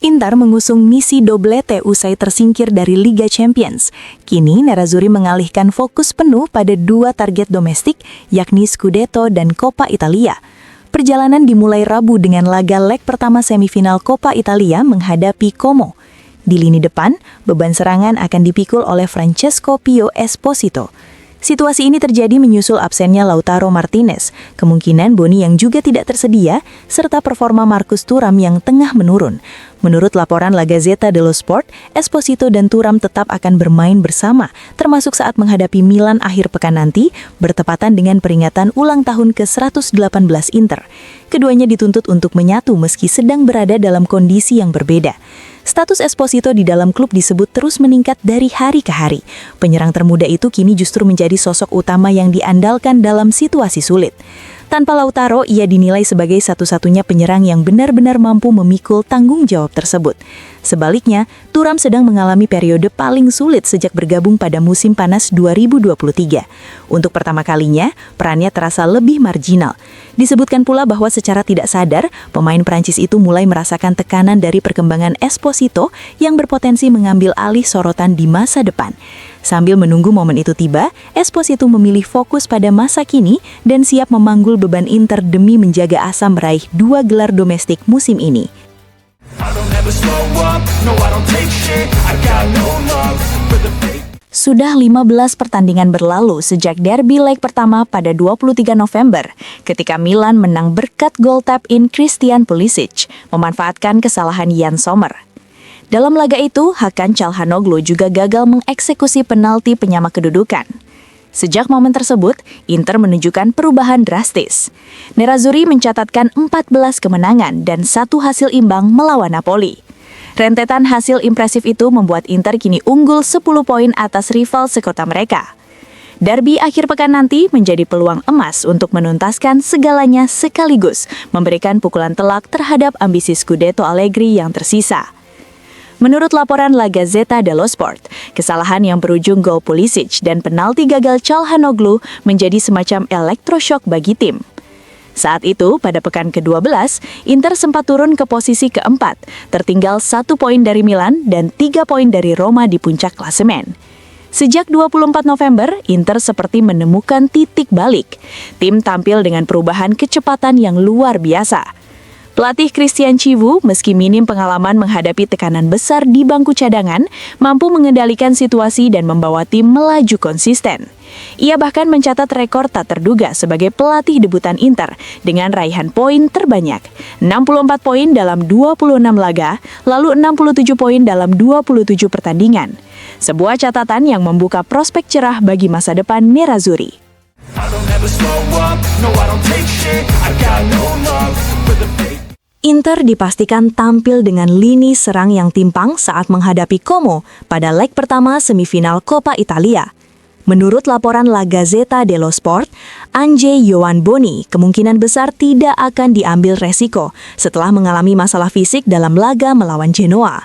Inter mengusung misi doblete usai tersingkir dari Liga Champions. Kini Nerazzurri mengalihkan fokus penuh pada dua target domestik, yakni Scudetto dan Coppa Italia. Perjalanan dimulai Rabu dengan laga leg pertama semifinal Coppa Italia menghadapi Como. Di lini depan, beban serangan akan dipikul oleh Francesco Pio Esposito. Situasi ini terjadi menyusul absennya Lautaro Martinez, kemungkinan Boni yang juga tidak tersedia, serta performa Marcus Thuram yang tengah menurun. Menurut laporan La Gazzetta dello Sport, Esposito dan Thuram tetap akan bermain bersama, termasuk saat menghadapi Milan akhir pekan nanti, bertepatan dengan peringatan ulang tahun ke-118 Inter. Keduanya dituntut untuk menyatu meski sedang berada dalam kondisi yang berbeda. Status Esposito di dalam klub disebut terus meningkat dari hari ke hari. Penyerang termuda itu kini justru menjadi sosok utama yang diandalkan dalam situasi sulit. Tanpa Lautaro, ia dinilai sebagai satu-satunya penyerang yang benar-benar mampu memikul tanggung jawab tersebut. Sebaliknya, Thuram sedang mengalami periode paling sulit sejak bergabung pada musim panas 2023. Untuk pertama kalinya, perannya terasa lebih marginal. Disebutkan pula bahwa secara tidak sadar, pemain Prancis itu mulai merasakan tekanan dari perkembangan Esposito yang berpotensi mengambil alih sorotan di masa depan. Sambil menunggu momen itu tiba, Esposito memilih fokus pada masa kini dan siap memanggul beban Inter demi menjaga asa meraih 2 gelar domestik musim ini. Sudah 15 pertandingan berlalu sejak derby leg pertama pada 23 November, ketika Milan menang berkat gol tap-in Christian Pulisic, memanfaatkan kesalahan Yann Sommer. Dalam laga itu, Hakan Çalhanoğlu juga gagal mengeksekusi penalti penyama kedudukan. Sejak momen tersebut, Inter menunjukkan perubahan drastis. Nerazzurri mencatatkan 14 kemenangan dan 1 hasil imbang melawan Napoli. Rentetan hasil impresif itu membuat Inter kini unggul 10 poin atas rival sekota mereka. Derby akhir pekan nanti menjadi peluang emas untuk menuntaskan segalanya sekaligus, memberikan pukulan telak terhadap ambisi Scudetto Allegri yang tersisa. Menurut laporan La Gazzetta dello Sport, kesalahan yang berujung gol Pulisic dan penalti gagal Çalhanoğlu menjadi semacam elektroshock bagi tim. Saat itu, pada pekan ke-12, Inter sempat turun ke posisi keempat, tertinggal 1 poin dari Milan dan 3 poin dari Roma di puncak klasemen. Sejak 24 November, Inter seperti menemukan titik balik. Tim tampil dengan perubahan kecepatan yang luar biasa. Pelatih Christian Chivu, meski minim pengalaman menghadapi tekanan besar di bangku cadangan, mampu mengendalikan situasi dan membawa tim melaju konsisten. Ia bahkan mencatat rekor tak terduga sebagai pelatih debutan Inter dengan raihan poin terbanyak, 64 poin dalam 26 laga, lalu 67 poin dalam 27 pertandingan. Sebuah catatan yang membuka prospek cerah bagi masa depan Nerazzurri. Inter dipastikan tampil dengan lini serang yang timpang saat menghadapi Como pada leg pertama semifinal Coppa Italia. Menurut laporan La Gazzetta dello Sport, Ange Yohan Boni kemungkinan besar tidak akan diambil resiko setelah mengalami masalah fisik dalam laga melawan Genoa.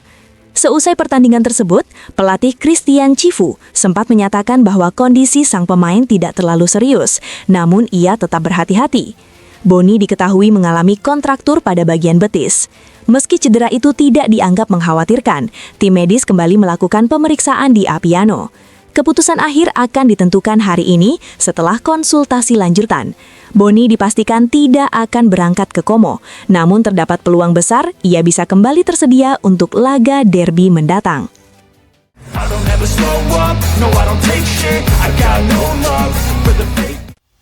Seusai pertandingan tersebut, pelatih Christian Chivu sempat menyatakan bahwa kondisi sang pemain tidak terlalu serius, namun ia tetap berhati-hati. Boni diketahui mengalami kontraktur pada bagian betis. Meski cedera itu tidak dianggap mengkhawatirkan, tim medis kembali melakukan pemeriksaan di Appiano. Keputusan akhir akan ditentukan hari ini setelah konsultasi lanjutan. Boni dipastikan tidak akan berangkat ke Como, namun terdapat peluang besar ia bisa kembali tersedia untuk laga derby mendatang.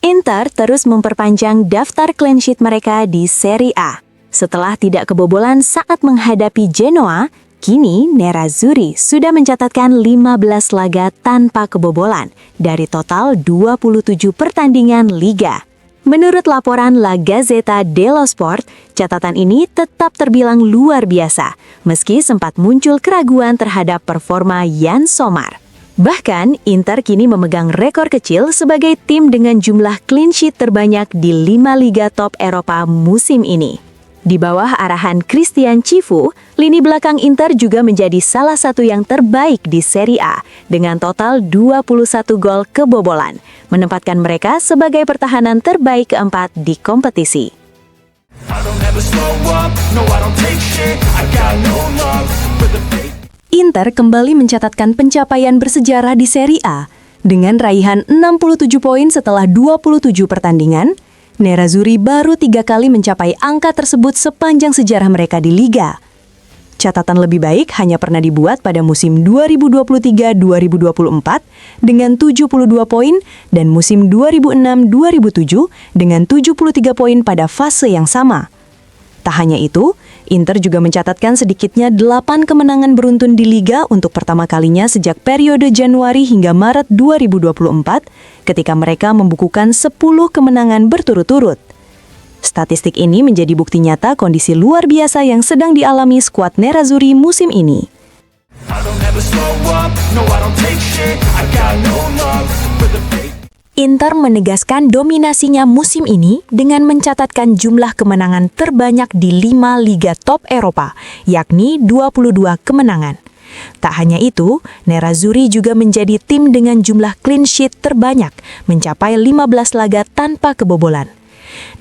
Inter terus memperpanjang daftar clean sheet mereka di Serie A. Setelah tidak kebobolan saat menghadapi Genoa, kini Nerazzurri sudah mencatatkan 15 laga tanpa kebobolan dari total 27 pertandingan liga. Menurut laporan La Gazzetta dello Sport, catatan ini tetap terbilang luar biasa, meski sempat muncul keraguan terhadap performa Yann Sommer. Bahkan, Inter kini memegang rekor kecil sebagai tim dengan jumlah clean sheet terbanyak di 5 liga top Eropa musim ini. Di bawah arahan Christian Cifu, lini belakang Inter juga menjadi salah satu yang terbaik di Serie A dengan total 21 gol kebobolan, menempatkan mereka sebagai pertahanan terbaik keempat di kompetisi. Inter kembali mencatatkan pencapaian bersejarah di Serie A dengan raihan 67 poin setelah 27 pertandingan. Nerazzurri baru 3 kali mencapai angka tersebut sepanjang sejarah mereka di Liga. Catatan lebih baik hanya pernah dibuat pada musim 2023-2024 dengan 72 poin dan musim 2006-2007 dengan 73 poin pada fase yang sama. Tak hanya itu, Inter juga mencatatkan sedikitnya 8 kemenangan beruntun di Liga untuk pertama kalinya sejak periode Januari hingga Maret 2024 ketika mereka membukukan 10 kemenangan berturut-turut. Statistik ini menjadi bukti nyata kondisi luar biasa yang sedang dialami skuad Nerazzurri musim ini. Inter menegaskan dominasinya musim ini dengan mencatatkan jumlah kemenangan terbanyak di 5 liga top Eropa, yakni 22 kemenangan. Tak hanya itu, Nerazzurri juga menjadi tim dengan jumlah clean sheet terbanyak, mencapai 15 laga tanpa kebobolan.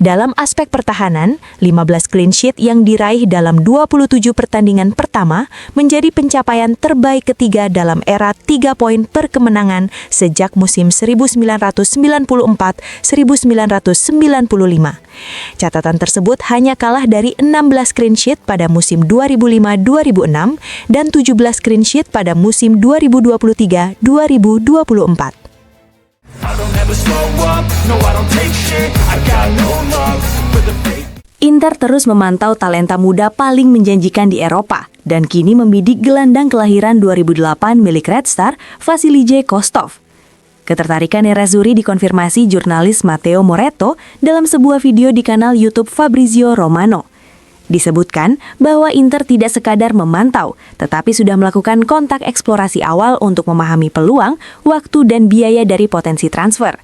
Dalam aspek pertahanan, 15 clean sheet yang diraih dalam 27 pertandingan pertama menjadi pencapaian terbaik ketiga dalam era 3 poin per kemenangan sejak musim 1994-1995. Catatan tersebut hanya kalah dari 16 clean sheet pada musim 2005-2006 dan 17 clean sheet pada musim 2023-2024. Inter terus memantau talenta muda paling menjanjikan di Eropa dan kini membidik gelandang kelahiran 2008 milik Red Star, Vasilije Kostov. Ketertarikan Nerazzurri dikonfirmasi jurnalis Matteo Moretto dalam sebuah video di kanal YouTube Fabrizio Romano. Disebutkan bahwa Inter tidak sekadar memantau, tetapi sudah melakukan kontak eksplorasi awal untuk memahami peluang, waktu, dan biaya dari potensi transfer.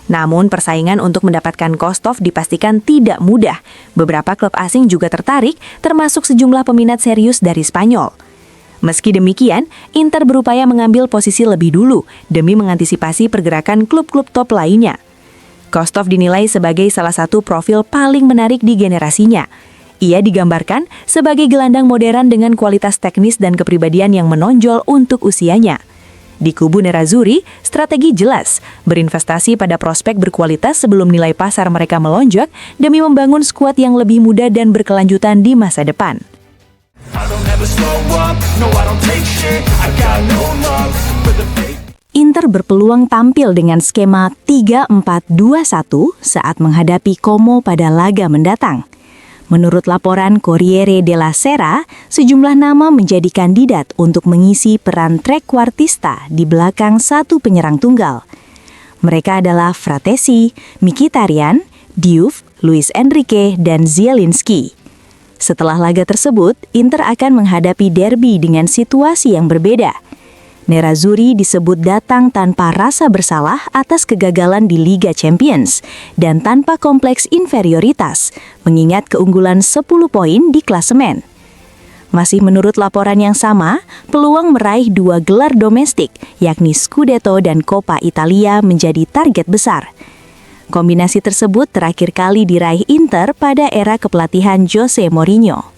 Namun persaingan untuk mendapatkan Kostov dipastikan tidak mudah. Beberapa klub asing juga tertarik, termasuk sejumlah peminat serius dari Spanyol. Meski demikian, Inter berupaya mengambil posisi lebih dulu demi mengantisipasi pergerakan klub-klub top lainnya. Kostov dinilai sebagai salah satu profil paling menarik di generasinya. Ia digambarkan sebagai gelandang modern dengan kualitas teknis dan kepribadian yang menonjol untuk usianya. Di kubu Nerazzurri, strategi jelas, berinvestasi pada prospek berkualitas sebelum nilai pasar mereka melonjak demi membangun skuad yang lebih muda dan berkelanjutan di masa depan. Inter berpeluang tampil dengan skema 3-4-2-1 saat menghadapi Como pada laga mendatang. Menurut laporan Corriere della Sera, sejumlah nama menjadi kandidat untuk mengisi peran trequartista di belakang satu penyerang tunggal. Mereka adalah Fratesi, Mkhitaryan, Diouf, Luis Enrique, dan Zielinski. Setelah laga tersebut, Inter akan menghadapi derby dengan situasi yang berbeda. Nerazzurri disebut datang tanpa rasa bersalah atas kegagalan di Liga Champions dan tanpa kompleks inferioritas, mengingat keunggulan 10 poin di klasemen. Masih menurut laporan yang sama, peluang meraih 2 gelar domestik, yakni Scudetto dan Coppa Italia menjadi target besar. Kombinasi tersebut terakhir kali diraih Inter pada era kepelatihan Jose Mourinho.